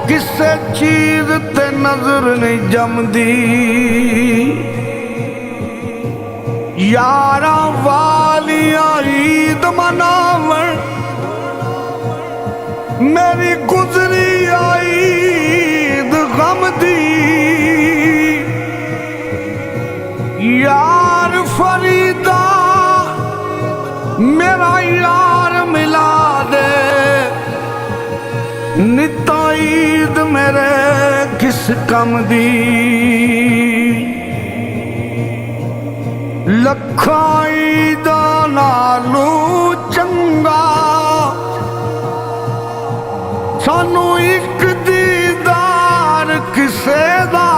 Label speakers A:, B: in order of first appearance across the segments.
A: किसे चीज ते नजर नहीं जमदी। यारा वालिया ईद मनावन मेरी गुजरी ईद गम दी। यार फरीदा मेरा यार मिला दे निता ईद मेरे किस कम दी। लखा ईदा नालू चंगा सानू एक दीदार किसे दा।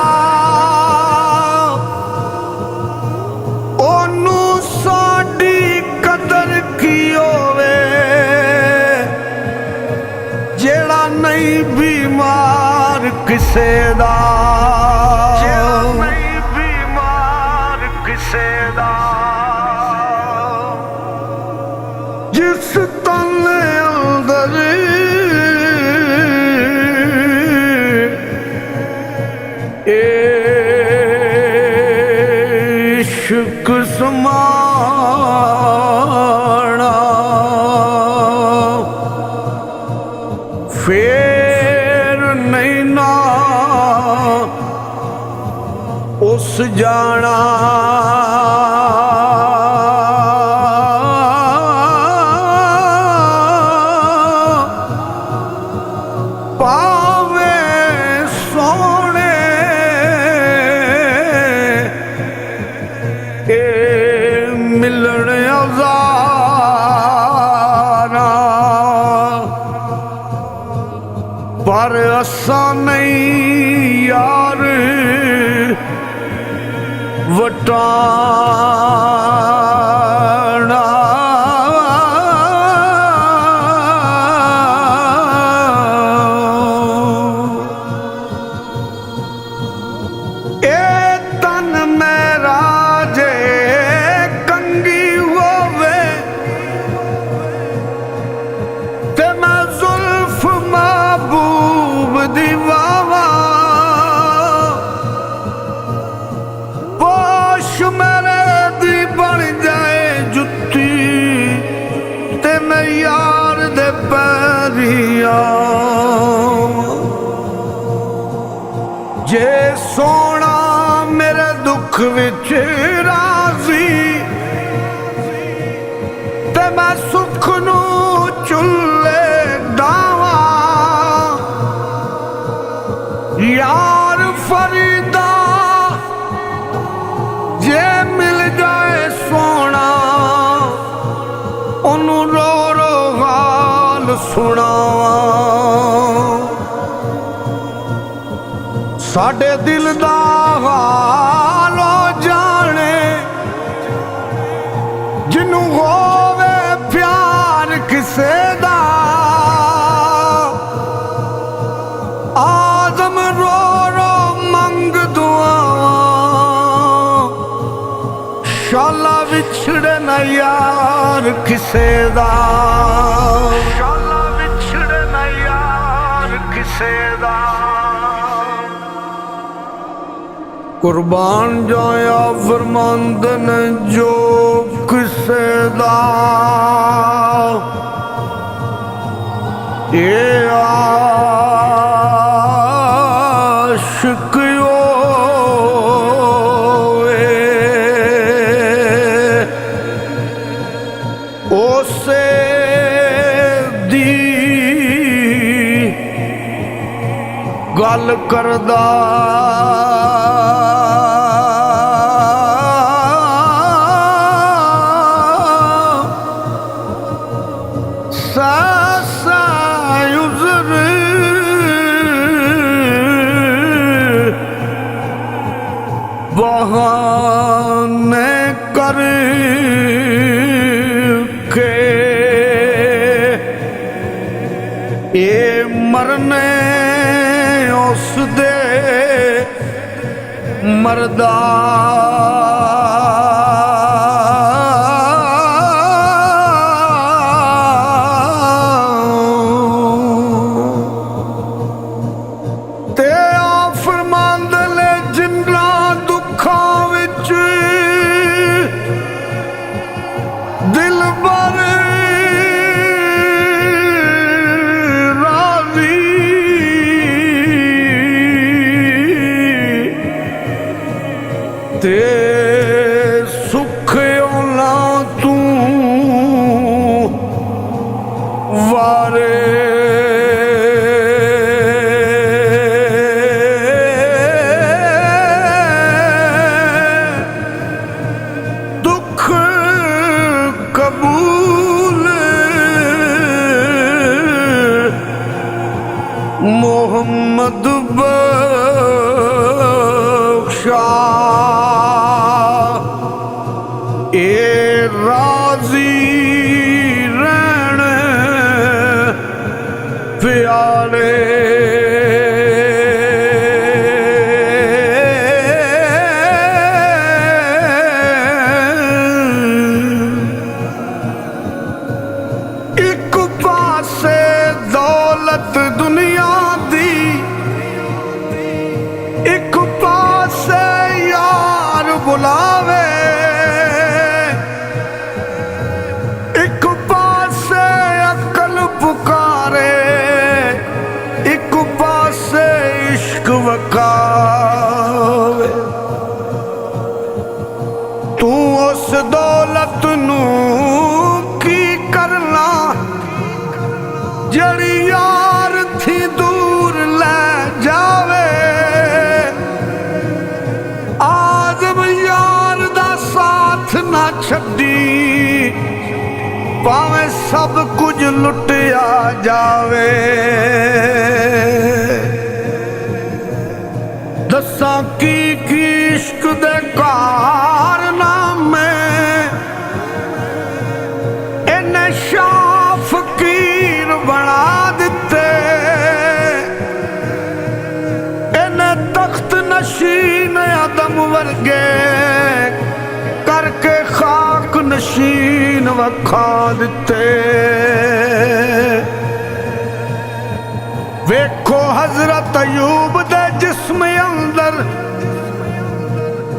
A: ओनू साडी कदर की होवे जेड़ा नहीं बीमार किसे दा। नहीं बीमार किसे दा। जिस तन अंदर इश्क समाना फेर नहीं ना उस जाना। पावे सोने ए मिलन अज़ारा पर असा नहीं यार वटाना। ए तन मेरा जे कंगी होवे ते मैं जुल्फ महबूब दी वावा। पोश मेरे दी बन जाए जुत्ती ते मैं यार दे पैरिया। जे सोना मेरे दुख विच राजी ते मैं सुख नू चुल्ले डावा। यार फरीदा जे मिल जाए सोना ओनू रो रो हाल सुनावा। साडे दिल दा हाल जाने जिन्नू होवे प्यार किसे दा। आदम रो रो मंग दुआवां शाला विछड़े न यार किसे दा। शाला विछड़े न यार किसे दा। कुर्बान जाया फरमांदन जो किसे दा। ये आशिक होवे ओसे दी गल करदा। बहाने कर के ये मरने उस दे मरदा। मोहम्मद बख्शा ए राजी रहन प्यारे एक पासे दौलत दुनिया दी, एक पासे यार बुलावे, एक पासे अकल पुकारे, एक पासे इश्क वकावे। तू उस दौलत नू की करना जड़ी यार थी दूर ले जावे। आदम यार दा साथ ना छड्डी, भावें सब कुछ लुटिया जावे। दसा की इश्क दे कारनामे इन्हें शाह फकीर बना दिते, इन्हें तख्त नशीन आदम वर्गे करके खाक नशीन वखा दिते। वेखो हजरत अयूब दे जिस्म अंदर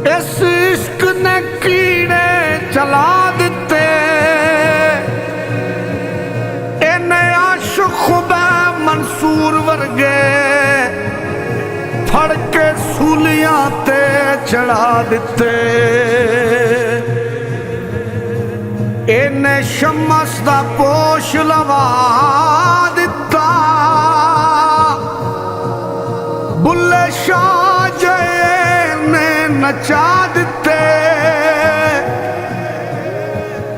A: इस इश्क ने कीड़े चला दिते। इन्हें आशिक खुदा मंसूर वर्गे फड़ के सूलियां ते चढ़ा दिते। इन्हें शमस दा पोश लवा दिता, बुल्ले शाह जय ने नचा दिते।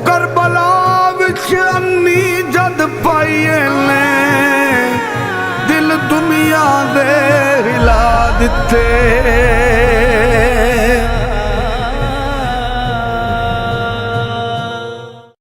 A: करबला विच अन्नी जद पाइए ने दिल दुनिया दे हिला दिते।